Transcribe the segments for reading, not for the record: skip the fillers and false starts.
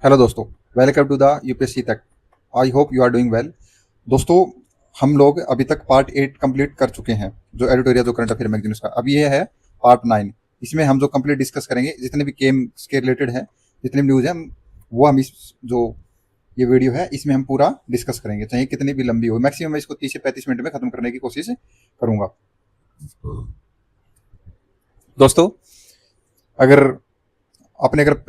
Hello दोस्तों, welcome to the UPSC तक। I hope you are doing well. दोस्तों, हम लोग अभी तक पार्ट 8 कंप्लीट कर चुके हैं, जो एडिटोरियल जो करंट अफेयर मैगजीन्स का। अब ये है पार्ट 9। इसमें हम जो कंप्लीट डिस्कस करेंगे, जितने भी गेम्स के रिलेटेड है, जितने भी न्यूज़ है, वो हम इस जो ये वीडियो है इसमें हम पूरा डिस्कस करेंगे, चाहे कितनी भी लंबी हो। मैक्सिमम मैं इसको 30 से 35 मिनट में खत्म करने की कोशिश करूंगा। दोस्तों, अगर आपने अगर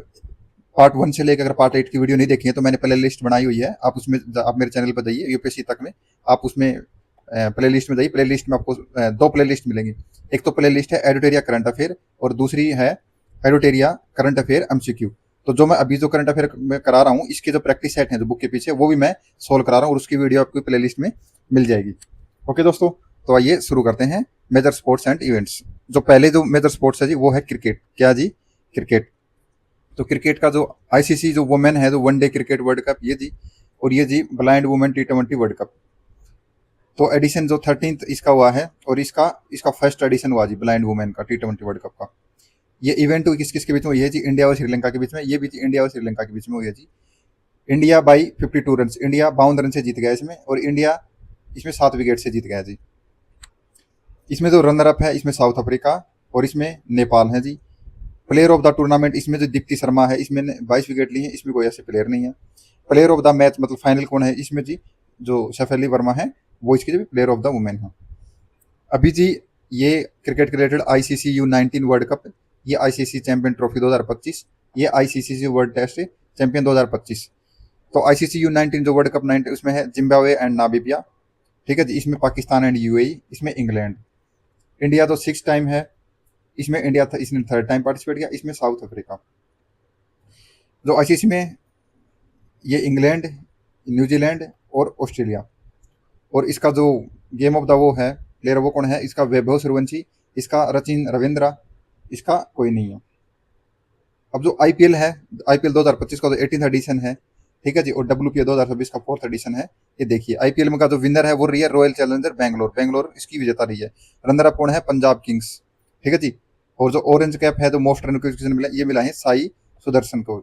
पार्ट 1 से लेकर अगर पार्ट 8 की वीडियो नहीं देखी है तो मैंने प्ले लिस्ट बनाई हुई है। आप उसमें आप मेरे चैनल पर जाइए यूपीएससी तक में, आप उसमें प्ले लिस्ट में जाइए। प्ले लिस्ट में आपको दो प्ले लिस्ट मिलेंगी। एक तो प्ले लिस्ट है एडिटोरिया करंट अफेयर और दूसरी है एडिटोरिया करंट अफेयर एमसीक्यू। तो जो मैं अभी जो करंट अफेयर में करा रहा हूँ, इसके जो प्रैक्टिस सेट है जो बुक के पीछे, वो भी मैं सोल्व करा रहा हूँ और उसकी वीडियो आपको प्ले लिस्ट में मिल जाएगी। ओके दोस्तों, तो आइए शुरू करते हैं। Major sports and events. जो पहले जो मेजर स्पोर्ट्स है जी, वो है क्रिकेट। क्या जी? क्रिकेट। तो क्रिकेट का जो आईसीसी जो वुमेन है, जो वनडे क्रिकेट वर्ल्ड कप, ये जी, और ये जी ब्लाइंड वुमेन टी20 वर्ल्ड कप। तो एडिशन जो 13th इसका हुआ है, और इसका इसका फर्स्ट एडिशन हुआ जी ब्लाइंड वुमेन का टी20 वर्ल्ड कप का। ये इवेंट किस किस के बीच में हुई है जी? इंडिया और श्रीलंका के बीच में। ये भी जी इंडिया और श्रीलंका के बीच में हुई है जी। India by 52 run, India 52 run से जीत गया इसमें, और इंडिया इसमें 7 विकेट से जीत गया जी। इसमें जो रनर अप है, इसमें साउथ अफ्रीका और इसमें नेपाल है जी। प्लेयर ऑफ द टूर्नामेंट इसमें जो दीप्ति शर्मा है, इसमें 22 विकेट ली है, इसमें कोई ऐसे प्लेयर नहीं है। प्लेयर ऑफ द मैच मतलब फाइनल कौन है, इसमें जी जो शफेली वर्मा है, वो इसकी जो प्लेयर ऑफ द वुमेन है। अभी जी ये क्रिकेट के related ICC U19 world cup, ये आईसीसी चैंपियन ट्रॉफी 2025, ये आईसीसी वर्ल्ड टेस्ट चैंपियन 2025। तो आईसीसी U19 जो वर्ल्ड कप 90 उसमें है जिम्बाब्वे एंड नामीबिया, ठीक है जी। इसमें पाकिस्तान एंड यूएई, इसमें इंग्लैंड। इंडिया तो 6 टाइम है, इसमें इंडिया था, इसने 3rd टाइम पार्टिसिपेट किया, इसमें साउथ अफ्रीका। जो आईसीसी में ये इंग्लैंड, न्यूजीलैंड और ऑस्ट्रेलिया। और इसका जो गेम ऑफ द वो है प्लेयर, वो कौन है? इसका वैभव सूर्यवंशी, इसका रचिन रविंद्रा, इसका कोई नहीं है। अब जो आईपीएल है, आईपीएल 2025 का जो 18th एडिशन है, ठीक है जी, और डब्ल्यूपीए 2026 का 4th एडिशन है। ये देखिए आईपीएल में का जो विनर है वो रही है रॉयल चैलेंजर बैंगलोर, बैंगलोर इसकी विजेता रही है। रनर अप कौन है? पंजाब किंग्स, ठीक है जी। और जो ऑरेंज कैप है, जो मोस्ट रन किसने मिला, ये मिला है साई सुदर्शन को,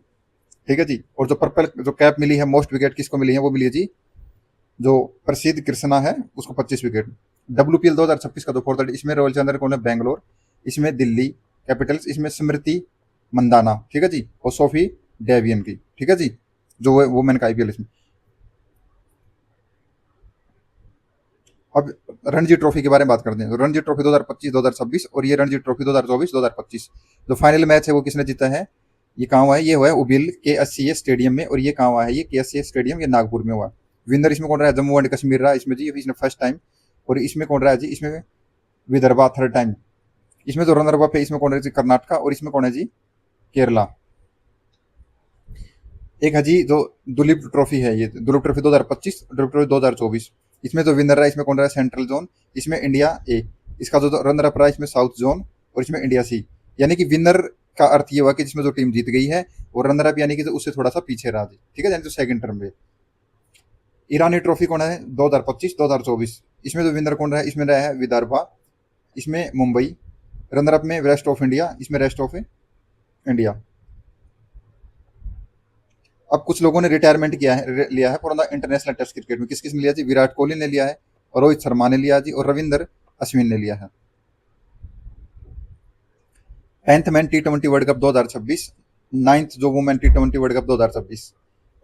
ठीक है जी। और जो पर्पल जो कैप मिली है, मोस्ट विकेट किसको मिली है, वो मिली है जी जो प्रसिद्ध कृष्णा है, उसको 25 विकेट। डब्ल्यूपीएल 2026 का जो 4th, इसमें रॉयल चैलेंजर कौन है? बैंगलोर, इसमें दिल्ली कैपिटल्स, इसमें स्मृति मंदाना, ठीक है जी, और सोफी डेवियन की, ठीक है जी, जो वुमेन का आईपीएल इसमें। अब रणजी ट्रॉफी के बारे में बात करते हैं। तो रणजी ट्रॉफी 2025-2026 और ये रणजी ट्रॉफी 2024-2025 जो फाइनल मैच है वो किसने जीता है? ये कहाँ हुआ है? ये हुआ है उबिल के एस स्टेडियम में। और ये कहाँ हुआ है? ये के एस स्टेडियम, ये नागपुर में हुआ। विनर इसमें कौन रहा है? जम्मू एंड कश्मीर रहा इसमें जी, इसने फर्स्ट टाइम। और इसमें कौन रहा है जी? इसमें विदर्भा 3rd टाइम। इसमें जो रनर अप है, इसमें कौन है जी? कर्नाटका, और इसमें कौन है जी? केरला। एक है जी जो दुलीप ट्रॉफी है, ये दुलीप ट्रॉफी 2025, दुलीप ट्रॉफी 2024। इसमें जो विनर रहा है, इसमें कौन रहा है? सेंट्रल जोन, इसमें इंडिया ए। इसका जो रनर अप रहा है, इसमें साउथ जोन, और इसमें इंडिया सी। यानी कि विनर का अर्थ ये हुआ कि जिसमें जो टीम जीत गई है, और रनर अप यानी कि जो उससे थोड़ा सा पीछे रहा जी, ठीक है, यानी जो सेकंड टर्म में। ईरानी ट्रॉफी कौन है? 2025-2024। इसमें जो विनर कौन रहा है? इसमें रहा है विदर्भा, इसमें मुंबई। रनर अप में रेस्ट ऑफ इंडिया, इसमें रेस्ट ऑफ इंडिया। अब कुछ लोगों ने रिटायरमेंट लिया है पुराना इंटरनेशनल टेस्ट क्रिकेट में। किस किस ने लिया जी? विराट कोहली ने लिया है, और रोहित शर्मा ने लिया जी, और रविंदर अश्विन ने लिया है। 10th मैन टी20 वर्ल्ड कप 2026, 9th जो वुमेन टी20 वर्ल्ड कप 2026।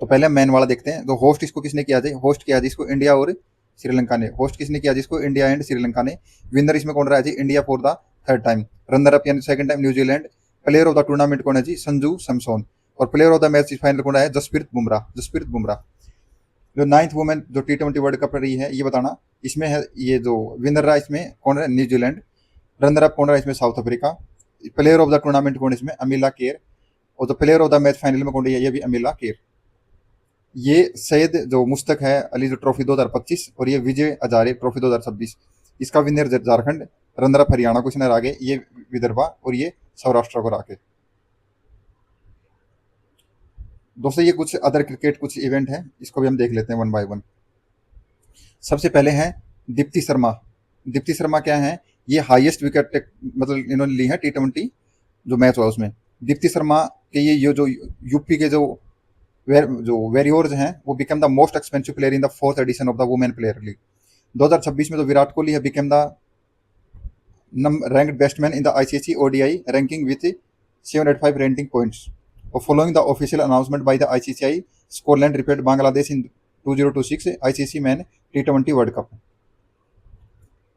तो पहले मैन वाला देखते हैं। तो होस्ट इसको किसने किया जी? होस्ट किया जी इसको इंडिया और श्रीलंका ने। होस्ट किसने किया जी इसको? इंडिया एंड श्रीलंका ने। विनर इसमें कौन रहा है जी? India for the 3rd time. Runner up यानी second time New Zealand. Player of the tournament कौन है जी? संजू सैमसन। और player of the match final कौन है? जसप्रीत बुमराह, जसप्रीत बुमराह। जो 9th वुमेन जो टी20 वर्ल्ड कप रही है, ये बताना। इसमें है ये जो विनर रहा, इसमें कौन है? न्यूजीलैंड। रनर अप कौन रहा है इसमें? South Africa. Player of the tournament कौन है इसमें? अमीला केर। और जो player of the match final में कौन रही है? ये भी अमीला केर। ये सैयद जो मुश्तक है अली जो ट्रॉफी 2025, और ये विजय हजारे ट्रॉफी 2026। इसका winner Jharkhand, runner up Haryana को इसने हरा के, ये विदर्भा, और ये सौराष्ट्र को हरा के। दोस्तों, ये कुछ अदर क्रिकेट कुछ इवेंट है, इसको भी हम देख लेते हैं वन बाय वन। सबसे पहले है दीप्ति शर्मा। दीप्ति शर्मा क्या है? ये हाईएस्ट विकेट मतलब इन्होंने ली है टी20 जो मैच हुआ उसमें। दीप्ति शर्मा के ये जो यूपी के जो जो वेरियोर्स हैं वो become the most expensive player in the fourth edition of the women player league. 2026 में तो विराट कोहली है become the ranked best man in the ICC ODI ranking with 705 ranking points. Following the official announcement by the ICCI, Scotland repaired Bangladesh in 2026 ICC Men T20 world cup.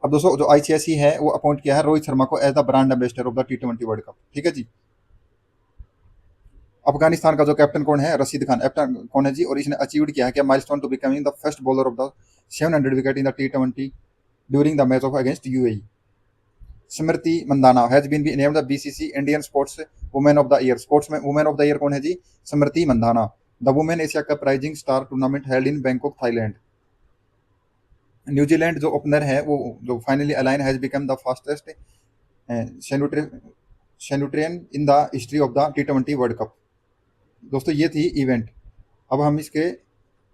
अब दोस्तों जो ICC है वो appoint किया है रोहित शर्मा को as the brand ambassador of the T20 world cup. ठीक है जी। अफगानिस्तान का जो कैप्टन कौन है, रशीद खान कैप्टन कौन है जी, और इसने अचीव किया है क्या milestone to becoming the first bowler of the 700 wicket in the T20 during the match of against UAE। Smriti Mandanna has been be named the BCC Indian sports women of the year. Sports में women of the year कौन है जी, स्मृति Mandanna. The women Asia cup rising star tournament held in Bangkok Thailand. New Zealand जो opener है वो जो finally align has become the fastest centurion in the history of the T20 world cup. दोस्तों ये थी event. अब हम इसके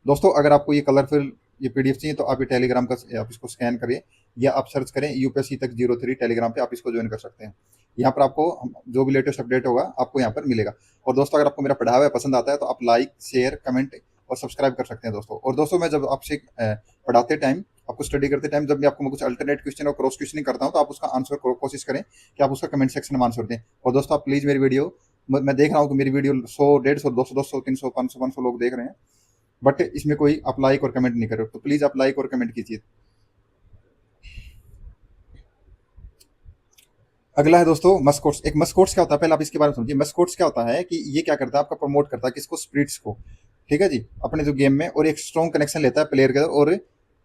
दोस्तों अगर आपको ये कलरफुल ये PDF चाहिए तो आप ये टेलीग्राम का आप इसको स्कैन करें या आप सर्च करें UPSC तक 03 टेलीग्राम पे, आप इसको ज्वाइन कर सकते हैं। यहाँ पर आपको जो भी लेटेस्ट अपडेट होगा आपको यहाँ पर मिलेगा। और दोस्तों अगर आपको मेरा पढ़ाया हुआ पसंद आता है तो आप लाइक शेयर कमेंट और सब्सक्राइब कर सकते हैं दोस्तों। और दोस्तों मैं जब आपसे पढ़ाते टाइम आपको स्टडी करते टाइम जब भी आपको मैं कुछ अल्टरनेट क्वेश्चन और क्रॉस क्वेश्चनिंग करता हूँ तो आप उसका आंसर कोशिश करें कि आप उसका कमेंट सेक्शन में आंसर दें। और दोस्तों आप प्लीज़ मेरी वीडियो, मैं देख रहा हूँ कि मेरी वीडियो 100 150 200 200 300 500 500 लोग देख रहे हैं, बट इसमें कोई आप लाइक और कमेंट नहीं कर रहे, तो प्लीज़ आप लाइक और कमेंट कीजिए। अगला है दोस्तों मस्कोट्स। एक मस्कोट्स क्या होता है पहले आप इसके बारे में समझिए। मस्कोट्स क्या होता है कि ये क्या करता है, आपका प्रमोट करता है किसको, स्पिरिट्स को। ठीक है जी, अपने जो गेम में, और एक स्ट्रॉन्ग कनेक्शन लेता है प्लेयर के और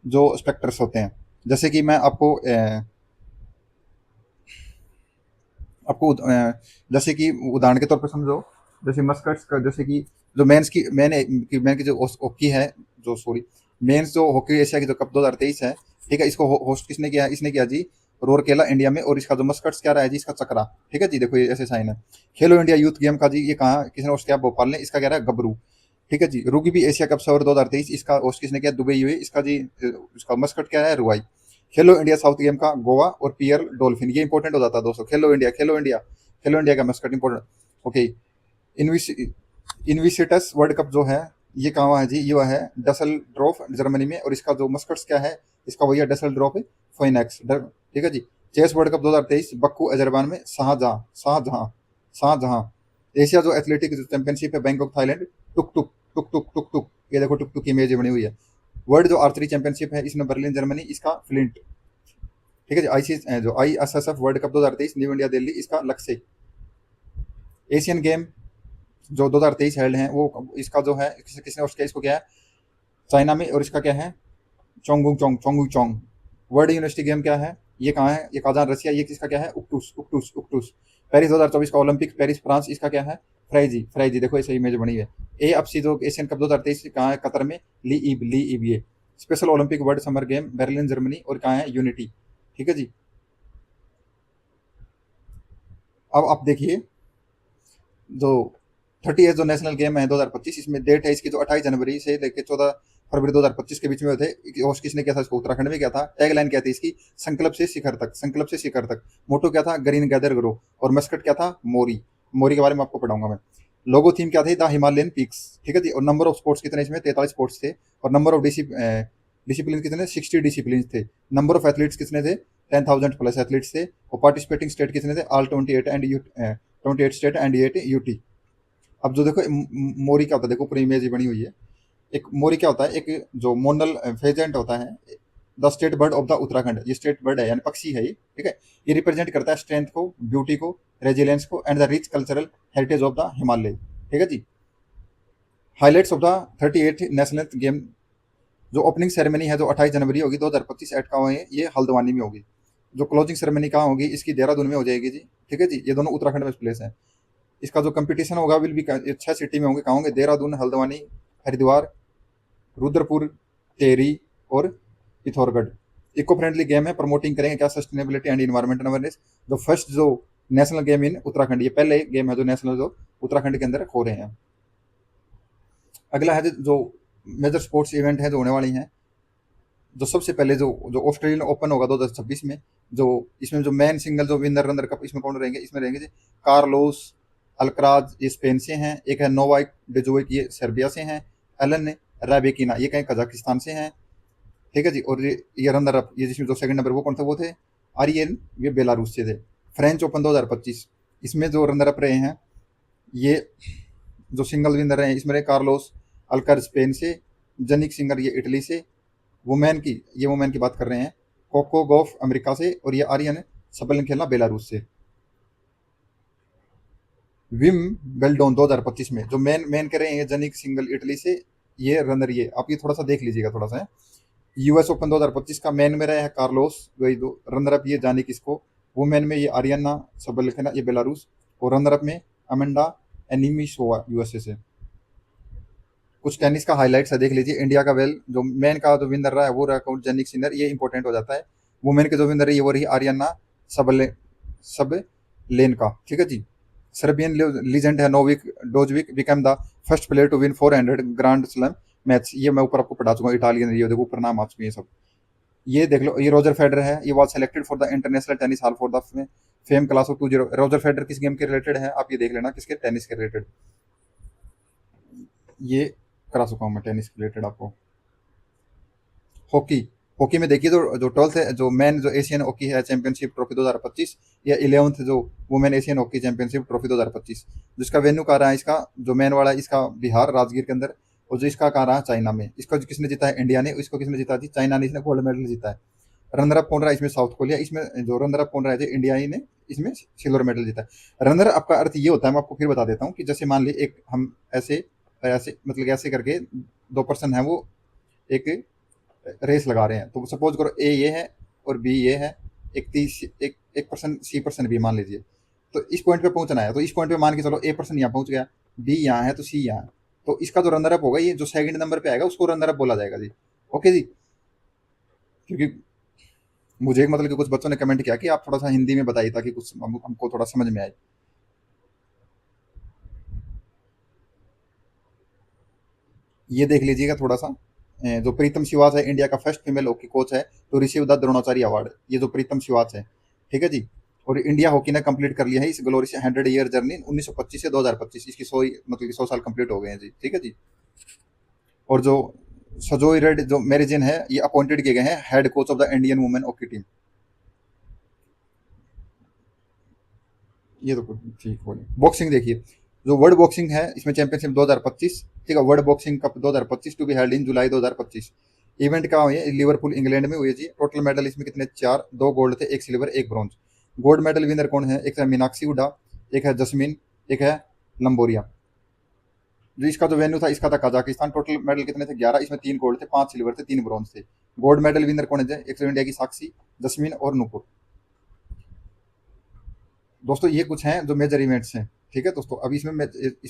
जो स्पेक्टर्स होते हैं। जैसे कि मैं आपको जैसे कि उदाहरण के तौर पर समझो, जैसे मस्कट्स का, जैसे कि जो मेंस की मैन की जो हॉकी है, जो सॉरी मेंस जो हॉकी एशिया की जो कप 2023 है, ठीक है, इसको होस्ट किसने किया, इसने किया जी रोरकेला इंडिया में। और इसका जो मस्कट्स क्या रहा है जी, इसका चक्रा। ठीक है जी, देखो ये ऐसे साइन है। खेलो इंडिया यूथ गेम का जी ये कहाँ किसने होस्ट किया, भोपाल ने, इसका क्या रहा है गबरू। ठीक है जी। रुगी भी एशिया कप सवर 2023 इसका होस्ट किसने किया, दुबई हुई, इसका जी इसका मस्कट क्या है, रुआई। खेलो इंडिया साउथ गेम का गोवा और पीएल डॉल्फिन, ये इंपॉर्टेंट हो जाता है दोस्तों। खेलो India, Khelo India, Khelo India का mascot important. Okay, Invictus world cup जो है ये कहाँ है जी, ये है डसल ड्रॉफ जर्मनी में, और इसका जो मस्कट्स क्या है, इसका वही है डसल ड्रॉफ फोइनेक्स। ठीक है जी। चेस वर्ल्ड कप 2023 बक्कू अजरबान में, शाहजहां शाहजहां शाहजहां। एशिया जो एथलेटिक चैंपियनशिप है बैंकॉक थाईलैंड, टुक टुक टुक टुक टुक टुक, ये देखो टुक टुक की इमेज बनी हुई है। वर्ल्ड जो आर्चरी चैंपियनशिप है इसमें बर्लिन जर्मनी, इसका फ्लिंट। ठीक है जी। जो ISSF world cup 2023 new India Delhi, इसका लक्ष्य। एशियन गेम जो 2023 हेल्ड हैं वो इसका जो है किसने होस्ट किया, इसको क्या है चाइना में, और इसका क्या है चोंगू चोंग। वर्ल्ड यूनिवर्सिटी गेम क्या है, ये कहाँ है, ये काजान रसिया, ये किसका क्या है, उक्टूस उक्टूस उक्टूस। पेरिस 2024 का ओलंपिक पेरिस फ्रांस, इसका क्या है फ्राइजी फ्राइजी, देखो ऐसे इमेज बनी है। AFC जो एशियन कप 2023 कहाँ है, कतर में, ली ईब ये। Special Olympic world summer game Berlin Germany, और कहाँ है यूनिटी। ठीक है जी। अब आप देखिए जो 30 जो नेशनल गेम है 2025, इसमें डेट है इसकी जो 28 जनवरी से लेकर 14 फरवरी 2025 के बीच में थे। होस्ट किसने किया था, इसको उत्तराखंड में किया था। टैगलाइन क्या थी इसकी, संकल्प से शिखर तक, संकल्प से शिखर तक। मोटो क्या था, ग्रीन गैदर ग्रो, और मस्कट क्या था, मोरी। मोरी के बारे में आपको पढ़ाऊंगा मैं। लोगो थीम क्या थी, द हिमालयन पीक्स। ठीक है जी। और नंबर ऑफ स्पोर्ट्स कितने इसमें, 43 स्पोर्ट्स थे। और नंबर ऑफ डिसिप्लिन कितने, 60 डिसिप्लिन थे। नंबर ऑफ एथलीट्स कितने थे, 10,000 प्लस एथलीट्स थे। और पार्टिसिपेटिंग स्टेट कितने थे, ऑल 28 स्टेट एंड 8 UT। अब जो देखो मोरी क्या होता है, देखो पूरी इमेज बनी हुई है। एक मोरी क्या होता है, एक जो मोनल फेजेंट होता है, the state bird of the Uttarakhand, ये स्टेट बर्ड है यानी पक्षी है ये। ठीक है, ये रिप्रेजेंट करता है स्ट्रेंथ को, ब्यूटी को, रेजिलियंस को, and the rich cultural heritage of the Himalaya. ठीक है जी। Highlights of the 38 national game, जो ओपनिंग सेरेमनी है जो 28 जनवरी होगी 2025 एट का है, ये हल्द्वानी में होगी। जो क्लोजिंग सेरेमनी कहाँ होगी, इसकी देहरादून में हो जाएगी जी। ठीक है जी। ये दोनों उत्तराखंड में प्लेस है। इसका जो कंपटीशन होगा विल भी 6 सिटी में होंगे, कहाँ होंगे, देहरादून, हल्द्वानी, हरिद्वार, रुद्रपुर, टेरी और पिथौरगढ़। इको फ्रेंडली गेम है, प्रमोटिंग करेंगे क्या, सस्टेनेबिलिटी एंड इन्वायरमेंटल अवेयरनेस। जो फर्स्ट जो नेशनल गेम इन उत्तराखंड, ये पहले गेम है जो नेशनल जो उत्तराखंड के अंदर हो रहे हैं। अगला है जो मेजर स्पोर्ट्स इवेंट है जो होने वाली हैं। जो सबसे पहले जो ऑस्ट्रेलियन ओपन होगा 2026 में, जो इसमें जो मैन सिंगल जो विनर रनर कप, इसमें कौन रहेंगे, इसमें रहेंगे जी कार्लोस अल्कराज ये स्पेन से हैं, एक है नोवाक डिजोविक ये सर्बिया से हैं, एलन रैबेकिना ये कहीं कजाकिस्तान से हैं, ठीक है जी। और ये रनर अप ये जिसमें जो सेकंड नंबर वो कौन थे, वो थे आर्यन, ये बेलारूस से थे। फ्रेंच ओपन 2025 इसमें जो रनर अप रहे हैं, ये जो सिंगल विनर रहे हैं इसमें रहे कार्लोस अल्कर स्पेन से, जनिक सिंगर ये इटली से, वुमेन की बात कर रहे हैं कोको गोफ अमेरिका से, और ये आर्यन सबलन खेलना बेलारूस से। विम बेल्डोन 2025 में जो मेन मेन कर रहे हैं जनिक सिंगल इटली से, ये रनर ये आप ये थोड़ा सा देख लीजिएगा थोड़ा सा है। यूएस ओपन 2025 का मैन में रहा है कार्लोस, वही दो रनर अप ये जाने किसको, वुमेन में ये आरियाना सबलिखना ये बेलारूस, और रनर अप में अमेंडा एनिमिशोवा यूएसए से। कुछ टेनिस का हाईलाइट्स है देख लीजिए। इंडिया का वेल जो मैन का जो विनर रहा है वो रहा जेनिक सिनर, ये इंपॉर्टेंट हो जाता है। वुमेन के जो विनर है ये वो रही आरियाना सब लेन का, ठीक है जी। सर्बियन लीजेंड है Novak Djokovic become the first player to win 400 grand slam match, ये मैं ऊपर आपको पढ़ा चुका हूँ, इटालियन ये देखो ऊपर नाम आ चुके हैं सब। ये देख लो, ये रोजर फेडरर है, ये was selected for the international tennis hall for the fame class of 20। Roger Federer किस गेम के रिलेटेड है आप ये देख लेना, किसके, टेनिस के रिलेटेड। ये करा चुका हूँ मैं टेनिस के रिलेटेड आपको। हॉकी, हॉकी में देखिए जो 12th है जो मैन जो एशियन हॉकी है चैंपियनशिप ट्रॉफी 2025, या 11th जो women Asian hockey championship trophy 2025, जिसका वेन्यू कहाँ रहा है इसका जो मैन वाला इसका बिहार राजगीर के अंदर, और जो इसका कहाँ रहा है चाइना में। इसको किसने जीता है, इंडिया ने, इसको किसने जीता थी, चाइना ने, इसने गोल्ड मेडल जीता है। रनर अप कौन रहा है इसमें, साउथ कोरिया, इसमें जो रनर अप कौन रहा है इंडिया ही ने, इसमें सिल्वर मेडल जीता है। रनर अप का अर्थ ये होता है, मैं आपको फिर बता देता हूँ कि जैसे मान ली एक हम ऐसे ऐसे मतलब ऐसे करके दो पर्सन है वो एक रेस लगा रहे हैं, तो सपोज करो ए ये है और बी ये है, एक पर्सन सी पर्सन बी मान लीजिए, तो इस पॉइंट पे पहुंचना है, तो इस पॉइंट पे मान के चलो ए पर्सन यहाँ पहुंच गया, बी यहाँ है तो सी यहाँ है, तो इसका जो रनर अप होगा ये जो सेकंड नंबर पे आएगा उसको रनर अप बोला जाएगा जी। ओके जी, क्योंकि मुझे एक मतलब कि कुछ बच्चों ने कमेंट किया कि आप थोड़ा सा हिंदी में बताइए ताकि कुछ हमको थोड़ा समझ में आए। ये देख लीजिएगा थोड़ा सा, जो प्रीतम शिवाच है इंडिया का फर्स्ट फीमेल हॉकी कोच है to receive the Dronacharya award, ये जो प्रीतम शिवाच है, ठीक है जी। और इंडिया हॉकी ने कंप्लीट कर लिया है इस ग्लोरियस 100 ईयर जर्नी 1925 से 2025, इसकी 100 मतलब 100 साल कंप्लीट हो गए हैं जी, ठीक है जी। और जो सजोई रेड जो मेरिजिन है ये अपॉइंटेड किए गए हैं head coach of the Indian women hockey team. ये तो ठीक बोले। बॉक्सिंग देखिए, जो वर्ल्ड बॉक्सिंग है इसमें चैंपियनशिप 2025, ठीक है, world boxing cup 2025 to be held in July 2025। Event का हुई है लिवरपूल इंग्लैंड में हुई है जी। टोटल मेडल इसमें कितने, 4, 2 गोल्ड थे, 1 silver 1 bronze. Gold medal winner कौन है, एक है मीनाक्षी हुडा, एक है जस्मिन, एक है लंबोरिया। जो इसका जो वेन्यू था इसका था कजाकिस्तान। टोटल मेडल कितने थे, 11, इसमें 3 गोल्ड थे, 5 सिल्वर थे, 3 ब्रॉन्ज थे। गोल्ड मेडल विनर कौन है, एक तो इंडिया की साक्षी, जस्मिन और नूपुर। दोस्तों ये कुछ हैं जो मेजर इवेंट्स हैं, ठीक है दोस्तों। अभी इसमें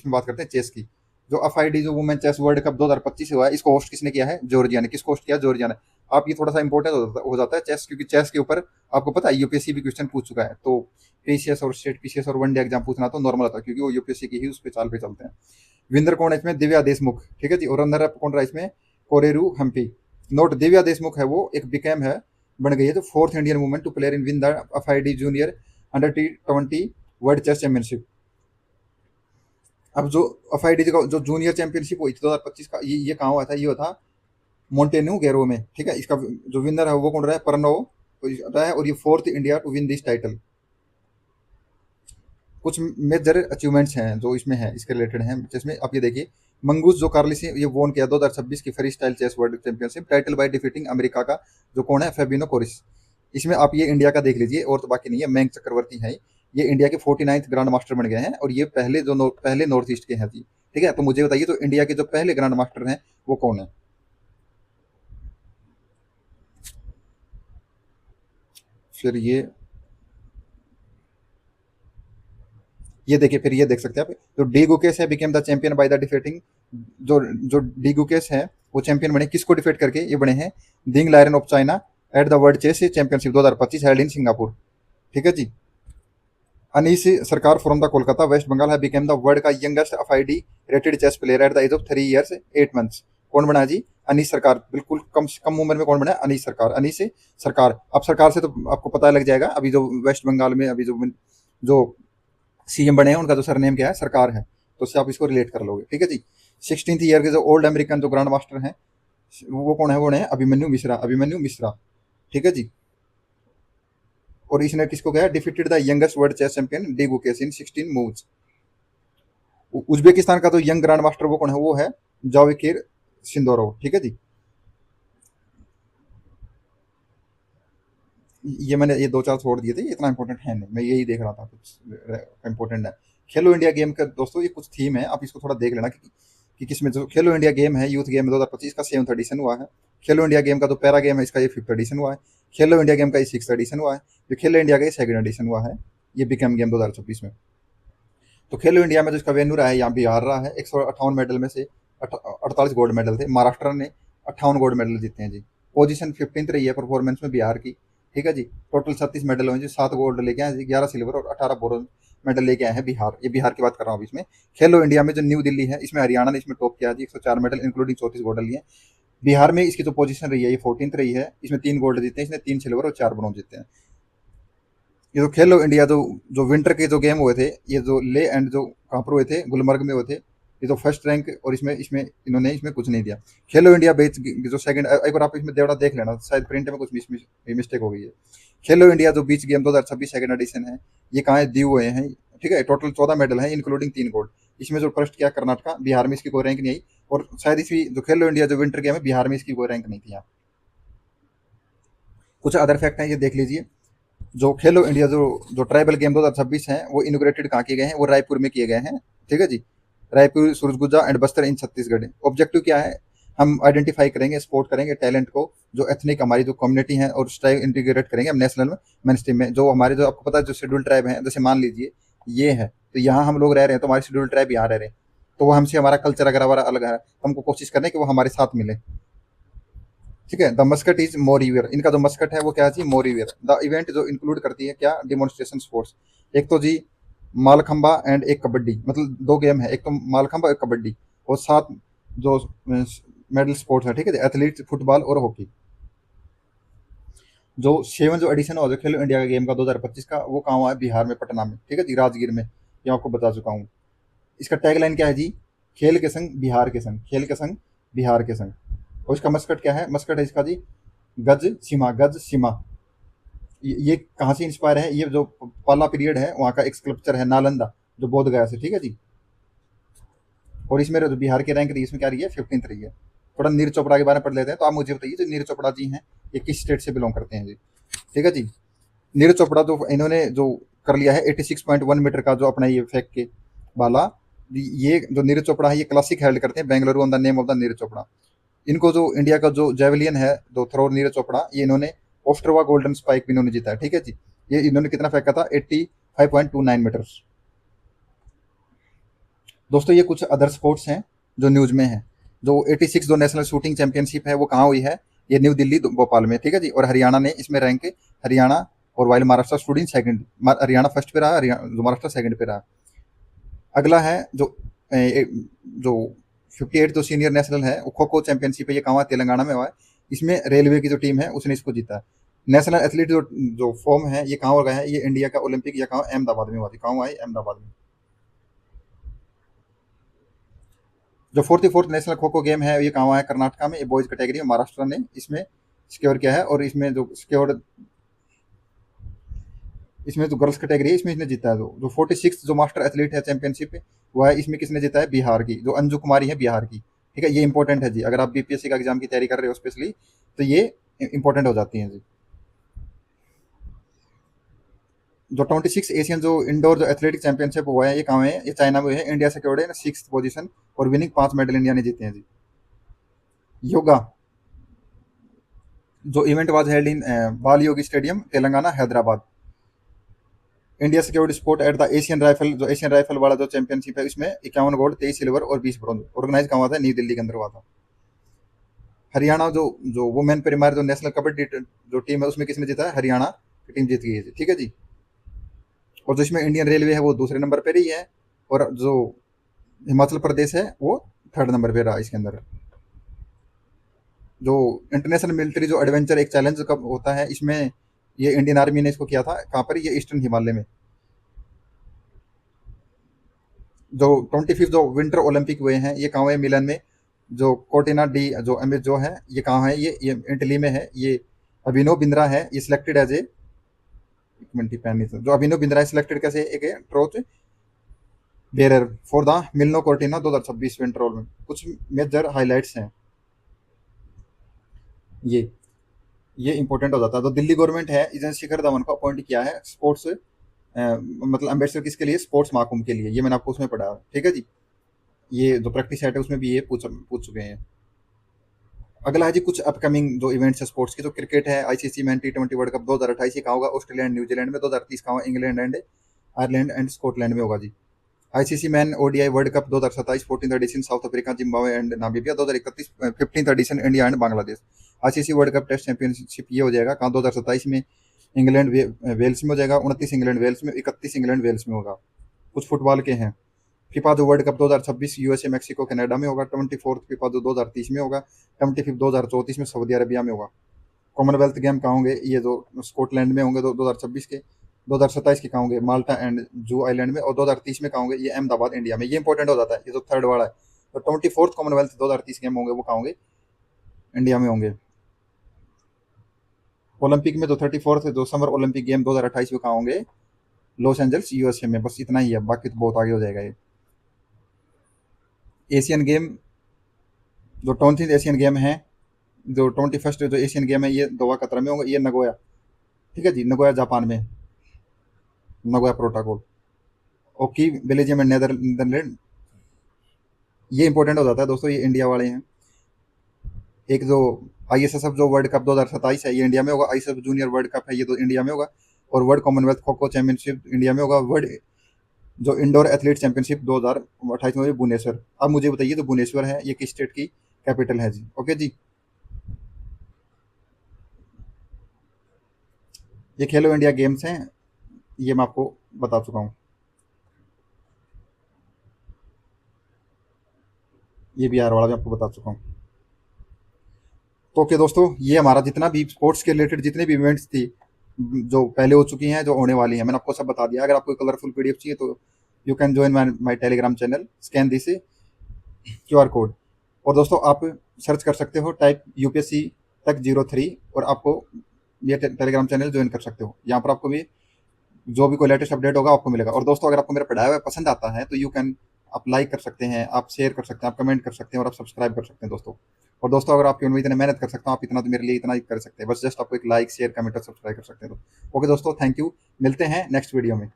बात करते हैं चेस की। जो एफआईडी जो वुमेन चेस वर्ल्ड कप 2025 हुआ है इसको होस्ट किसने किया है, जॉर्जिया ने। किसको होस्ट किया, जॉर्जिया ने। आप ये थोड़ा सा इंपॉर्टेंट हो जाता है चेस, क्योंकि चेस के ऊपर आपको पता है यूपीएससी भी क्वेश्चन पूछ चुका है, तो पीसीएस और स्टेट पीसीएस और वनडे एग्जाम पूछना तो नॉर्मल होता है क्योंकि वो यूपीएससी की ही उस पर चाल पे चलते हैं। विनर कौन है इसमें, दिव्या देशमुख, ठीक है जी। और रनर अप कौन रहा है इसमें, कोरेरू हम्पी। नोट दिव्या देशमुख है वो एक बिकेम है, बन गई है जो 4th Indian women to player in win the FIDE junior under T20 world chess championship. अब जो एफआईडी जो जूनियर चैंपियनशिप हुई थी 2025 का, ये कहाँ हुआ था, ये हुआ था मोन्टेन्यू गैरो में, ठीक है। इसका जो विनर है वो कौन रहा है, प्रणव रहा है, और ये 4th India to win this title. कुछ मेजर अचीवमेंट्स हैं जो इसमें है, इसके रिलेटेड हैं, जिसमें आप ये देखिए मंगूस जो कार्लिस ये वोन किया 2026 की free style chess world championship title by defeating America का जो कौन है, फेबिनो कोरिस। इसमें आप ये इंडिया का देख लीजिए और तो बाकी नहीं है, मैंग चक्रवर्ती है, ये इंडिया के 49th ग्रांड मास्टर बन गए हैं, और ये पहले नॉर्थ ईस्ट के हैं जी, ठीक है। तो मुझे बताइए तो इंडिया के जो पहले ग्रांड मास्टर हैं वो कौन है। फिर ये देखिए, फिर ये देख सकते हैं आप, जो डी गुकेश है became the champion by the defeating, जो जो डी गुकेश है वो चैंपियन बने किसको डिफीट करके, ये बने हैं Ding Liren of China at the world chess championship 2025 held in Singapore, ठीक है जी। Anish Sarkar from the Kolkata West Bengal है बिकेम द वर्ल्ड का youngest FIDE rated chess player at the age of 3 years 8 months। कौन बना जी, अनीस सरकार। बिल्कुल कम उम्र में कौन बना, अनीस सरकार। अनीस सरकार। अब सरकार से तो आपको पता लग जाएगा, अभी जो वेस्ट बंगाल में अभी जो सीएम बने हैं, उनका जो सरनेम क्या है, सरकार है, तो उससे आप इसको रिलेट कर लोगे। ठीक है जी। 16th ईयर के जो ओल्ड अमेरिकन जो ग्रैंड मास्टर हैं, वो कौन है, वो है अभिमन्यु मिश्रा, अभिमन्यु मिश्रा। ठीक है जी। और इसने किसको कहा, defeated the youngest world chess champion D Gukesh in 16 moves. Uzbekistan का जो यंग ग्रैंड मास्टर वो कौन है, वो है जावेकिर सिंदोरोव। ठीक है जी। ये मैंने ये दो चार छोड़ दिए थे, ये इतना इंपॉर्टेंट है नहीं, मैं यही देख रहा था कुछ इंपॉर्टेंट है। खेलो इंडिया गेम का दोस्तों ये कुछ थीम है, आप इसको थोड़ा देख लेना कि किसमें जो खेलो इंडिया गेम है, यूथ गेम 2025 का 7th एडिशन हुआ है। खेलो इंडिया गेम का जो पैरा गेम है, इसका ये 5th एडिशन हुआ है। खेलो इंडिया गेम का ये 6th एडिशन हुआ है। जो खेलो इंडिया का ये 2nd एडिशन हुआ है, ये बिकम गेम 2026 में। तो खेलो इंडिया में जो इसका वेन्यू रहा है, यहाँ बिहार रहा है। 158 मेडल में से 48 गोल्ड मेडल थे। महाराष्ट्र ने 58 गोल्ड मेडल जीते हैं जी। पोजीशन 15th रही है परफॉर्मेंस में बिहार की। ठीक है जी। टोटल 36 मेडल हुए जी, 7 गोल्ड लेके आए जी, 11 सिल्वर और 18 ब्रोंज मेडल लेके आए हैं बिहार। ये बिहार की बात कर रहा हूँ अभी इसमें। खेलो इंडिया में जो न्यू दिल्ली है, इसमें हरियाणा ने इसमें टॉप किया जी, 104 मेडल इंक्लूडिंग 34 गोल्ड लिए। बिहार में इसकी जो पोजीशन रही है, ये 14th रही है। इसमें 3 गोल्ड जीते हैं, इसने 3 सिल्वर और 4 ब्रोंज जीते हैं। ये जो खेलो इंडिया जो जो विंटर के जो गेम हुए थे, ये जो ले एंड जो कहाँ पर हुए थे, गुलमर्ग में हुए थे। ये तो फर्स्ट रैंक, और इसमें इसमें इन्होंने इसमें कुछ नहीं दिया। खेलो इंडिया बेच जो सेकंड, एक बार आप इसमें देवड़ा देख लेना, शायद प्रिंट में कुछ मिस्टेक हो गई है। खेलो इंडिया जो बीच गेम 2026 सेकंड एडिशन है, ये कहाँ है, दिए हुए हैं। ठीक है। टोटल 14 मेडल है इंक्लूडिंग 3 गोल्ड। इसमें जो फर्स्ट किया कर्नाटका, बिहार में इसकी कोई रैंक नहीं आई। और शायद इसी जो खेलो इंडिया जो विंटर गेम है, बिहार में इसकी कोई रैंक नहीं थी यहाँ। कुछ अदर फैक्ट हैं, ये देख लीजिए। जो खेलो इंडिया जो जो ट्राइबल गेम 2026 हैं, वो इनोग्रेटेड कहाँ किए गए हैं, वो रायपुर में किए गए हैं। ठीक है जी। Raipur, Surguja and Bastar in Chhattisgarh. Objective क्या है, हम आइडेंटिफाई करेंगे, सपोर्ट करेंगे टैलेंट को, जो एथनिक हमारी जो कम्युनिटी है, और ट्राइब इंटीग्रेट करेंगे हम नेशनल में, मेन स्ट्रीम में। जो हमारे जो आपको पता है जो शेड्यूल ट्राइब है, जैसे मान लीजिए ये है, तो यहाँ हम लोग रह रहे हैं, तो हमारे शेड्यूल ट्राइब यहाँ रह रहे हैं, तो वो हमसे हमारा कल्चर अगर हमारा अलग है, तो हमको कोशिश करने कि वो हमारे साथ मिले। ठीक है। The mascot is Moriveer. इनका जो मस्कट है वो क्या है जी, मोरीवियर। द इवेंट जो इंक्लूड करती है क्या, डिमोन्स्ट्रेशन स्पोर्ट्स। एक तो जी मालखंबा एंड एक कबड्डी, मतलब 2 गेम है, एक तो मालखंबा एक कबड्डी, और 7 जो मेडल स्पोर्ट्स है। ठीक है। एथलीट, फुटबॉल और हॉकी। जो 7 जो एडिशन हुआ जो खेलो इंडिया का गेम का 2025 का, वो कहाँ हुआ है, बिहार में, पटना में। ठीक है जी, राजगीर में। ये आपको बता चुका हूँ। इसका टैगलाइन क्या है जी, खेल के संग बिहार के संग, खेल के संग बिहार के संग। और इसका मस्कट क्या है, मस्कट है इसका जी गज सीमा, गज सीमा। ये कहाँ से इंस्पायर है, ये जो पाला पीरियड है वहाँ का एक स्कल्पचर है, नालंदा, जो बोध गया से। ठीक है जी। और इसमें जो बिहार की रैंक रही है, इसमें क्या रही है, 15th रही है। थोड़ा नीरज चोपड़ा के बारे में पढ़ लेते हैं। तो आप मुझे बताइए, जो नीरज चोपड़ा जी हैं, ये किस स्टेट से बिलोंग करते हैं जी। ठीक है जी। नीरज चोपड़ा जो इन्होंने जो कर लिया है 86.1 मीटर का जो अपना ये फेंक के बाला, ये जो नीरज चोपड़ा है, ये क्लासिक हेल्ड करते हैं Bengaluru on the name of the Neeraj Chopra. इनको जो इंडिया का जो जेवलियन है, जो थ्रोर नीरज चोपड़ा, ये इन्होंने ऑस्ट्रोवा गोल्डन स्पाइक भी इन्होंने जीता है। ठीक है जी। ये इन्होंने कितना फेंका था, 85.29 मीटर। दोस्तों ये कुछ अदर स्पोर्ट्स हैं जो न्यूज में है। जो 86 जो नेशनल शूटिंग चैंपियनशिप है, वो कहाँ हुई है, ये न्यू दिल्ली भोपाल में। ठीक है जी। और हरियाणा ने इसमें रैंक, हरियाणा, और while Maharashtra student second, Haryana first पे रहा, जो महाराष्ट्र सेकंड पे रहा। अगला है जो 58 जो सीनियर नेशनल है, वो खो खो चैंपियनशिप है, ये कहाँ हुआ, तेलंगाना में हुआ है। इसमें रेलवे की जो टीम है उसने इसको जीता है। नेशनल एथलीट जो जो फॉर्म है, ये कहाँ हो गया है, ये इंडिया का ओलंपिक, या कहाँ, अहमदाबाद में हुआ थी। कहाँ हुआ है, अहमदाबाद में। जो 44th national kho kho game है, ये कहाँ हुआ है, कर्नाटका में। ये बॉयज कैटेगरी में महाराष्ट्र ने इसमें सिक्योर किया है। और इसमें जो सिक्योर, इसमें जो गर्ल्स कैटेगरी है, इसमें इसने जीता है। जो 46 जो मास्टर एथलीट है चैंपियनशिप, वो है, इसमें किसने जीता है, बिहार की जो अंजू कुमारी है, बिहार की। ठीक है। ये इंपॉर्टेंट है जी, अगर आप बीपीएससी का एग्जाम की तैयारी कर रहे हो स्पेशली, तो ये इंपॉर्टेंट हो जाती हैं जी। जो 26 एशियन जो इंडोर जो एथलेटिक चैंपियनशिप हुआ है, ये कहाँ है, ये चाइना में है। इंडिया सिक्योर्ड है 6th पोजीशन, और विनिंग 5 मेडल इंडिया ने जीते हैं जी। योगा, जो event was held in Bal Yogi stadium, Telangana, Hyderabad. India secured sport at the Asian rifle, जो एशियन राइफल वाला जो चैंपियनशिप है, इसमें 51 गोल्ड, 23 सिल्वर और 20 ब्रॉन्ज। ऑर्गेनाइज कहाँ हुआ था, न्यू दिल्ली के अंदर हुआ था। हरियाणा जो जो वुमेन प्रीमियर जो नेशनल कबड्डी जो टीम है, उसमें किसने जीता है, हरियाणा की टीम जीत गई है जी। ठीक है जी। और जो इसमें इंडियन रेलवे है, वो दूसरे नंबर पर रही है। और जो हिमाचल प्रदेश है, वो 3rd नंबर पे रहा इसके अंदर। जो इंटरनेशनल मिलिट्री जो एडवेंचर एक चैलेंज कब होता है, इसमें ये इंडियन आर्मी ने इसको किया था, कहाँ पर, ये ईस्टर्न हिमालय में। जो 25 जो विंटर ओलंपिक हुए हैं ये कहाँ हुए? मिलन में। जो कोर्टिना डी जो एम जो है ये कहाँ है? ये इटली में है। ये अभिनव बिंद्रा है, ये सिलेक्टेड एज ए, एक मिनट ही पैन नहीं, जो अभिनव बिंद्रा है सिलेक्टेड कैसे एक torch bearer for the Milano Cortina 2026 winter Olympic. कुछ मेजर हाइलाइट्स हैं ये ये इंपॉर्टेंट हो जाता है। तो दिल्ली गवर्नमेंट है इसने शिखर धवन को अपॉइंट किया है स्पोर्ट्स मतलब अम्बेसडर किसके लिए? स्पोर्ट्स महाकुंभ के लिए। ये मैंने आपको उसमें पढ़ा है, ठीक है जी। ये जो प्रैक्टिस सेट है उसमें भी ये पूछ चुके हैं। अगला है जी कुछ अपकमिंग जो इवेंट्स है स्पोर्ट्स की। तो क्रिकेट है, आईसीसी मैन टी20 वर्ल्ड कप 2028 कहाँ होगा? ऑस्ट्रेलिया एंड न्यूजीलैंड में। 2030 कहाँ होगा? England and Ireland and Scotland में होगा जी। ICC man ODI world cup 2027 14th edition South Africa Zimbabwe and Namibia. 2031 15th edition India and Bangladesh. ICC world cup test championship ये हो जाएगा कहाँ? 2027 में इंग्लैंड वेल्स में हो जाएगा। 29 इंग्लैंड वेल्स में, 31 इंग्लैंड वेल्स में होगा। कुछ फुटबॉल के हैं। फीफा जो world cup 2026 USA Mexico Canada में होगा। 24th फीफा जो 2030 में होगा। 25th 2034 में सऊदी अरबिया में होगा। कॉमनवेल्थ गेम कहाँ होंगे? ये जो स्कॉटलैंड में होंगे 2026 के। 2027 के कहाँ होंगे? माल्टा एंड जू आइलैंड में। और 2030 में कहाँ होंगे? ये अहमदाबाद इंडिया में। ये इंपॉर्टेंट हो जाता है, ये जो थर्ड वाला है। तो 24th कॉमनवेल्थ 2030 गेम होंगे वो कहाँ होंगे? इंडिया में होंगे। ओलंपिक में जो 34th जो समर ओलंपिक गेम 2028 में कहाँ होंगे? लॉस एंजल्स यूएसए में। बस इतना ही है, बाकी तो बहुत आगे हो जाएगा ये। एशियन गेम जो 20th एशियन गेम है, जो 21st जो एशियन गेम है ये दोहा कतर में होगा। ये नगोया, ठीक है जी, नगोया जापान में। Nagoya protocol. Oki Belgium and Netherland. ये इंपॉर्टेंट हो जाता है दोस्तों, ये इंडिया वाले हैं। एक जो आईएसएसएफ जो वर्ल्ड कप 2027 है ये इंडिया में होगा। आईएसएफ जूनियर वर्ल्ड कप है ये तो इंडिया में होगा। और world Commonwealth kho kho championship India में होगा। वर्ल्ड जो इंडोर एथलीट चैंपियनशिप 2028 में भुवनेश्वर। अब मुझे बताइए, तो भुवनेश्वर है ये किस स्टेट की कैपिटल है जी? ओके जी। ये खेलो इंडिया गेम्स हैं, ये मैं आपको बता चुका हूँ। ये बिहार वाला भी आपको बता चुका हूँ। तो ओके दोस्तों, ये हमारा जितना भी स्पोर्ट्स के रिलेटेड जितने भी इवेंट्स थी, जो पहले हो चुकी हैं, जो होने वाली हैं, मैंने आपको सब बता दिया। अगर आपको कलरफुल पीडीएफ चाहिए तो you can join my Telegram channel, scan this QR code. और दोस्तों आप सर्च कर सकते हो टाइप यूपीएससी तक 03 और आपको ये टेलीग्राम चैनल ज्वाइन कर सकते हो। यहाँ पर आपको भी जो भी कोई लेटेस्ट अपडेट होगा आपको मिलेगा। और दोस्तों अगर आपको मेरा पढ़ाया हुआ पसंद आता है तो यू कैन, आप लाइक कर सकते हैं, आप शेयर कर सकते हैं, आप कमेंट कर सकते हैं और आप सब्सक्राइब कर सकते हैं दोस्तों। और दोस्तों अगर आपकी उनमें इतने मेहनत कर सकता हूँ, आप इतना तो मेरे लिए इतना ही कर सकते हैं, बस जस्ट आपको एक लाइक शेयर कमेंट और सब्सक्राइब कर सकते हैं। तो ओके दोस्तों, थैंक यू, मिलते हैं नेक्स्ट वीडियो में।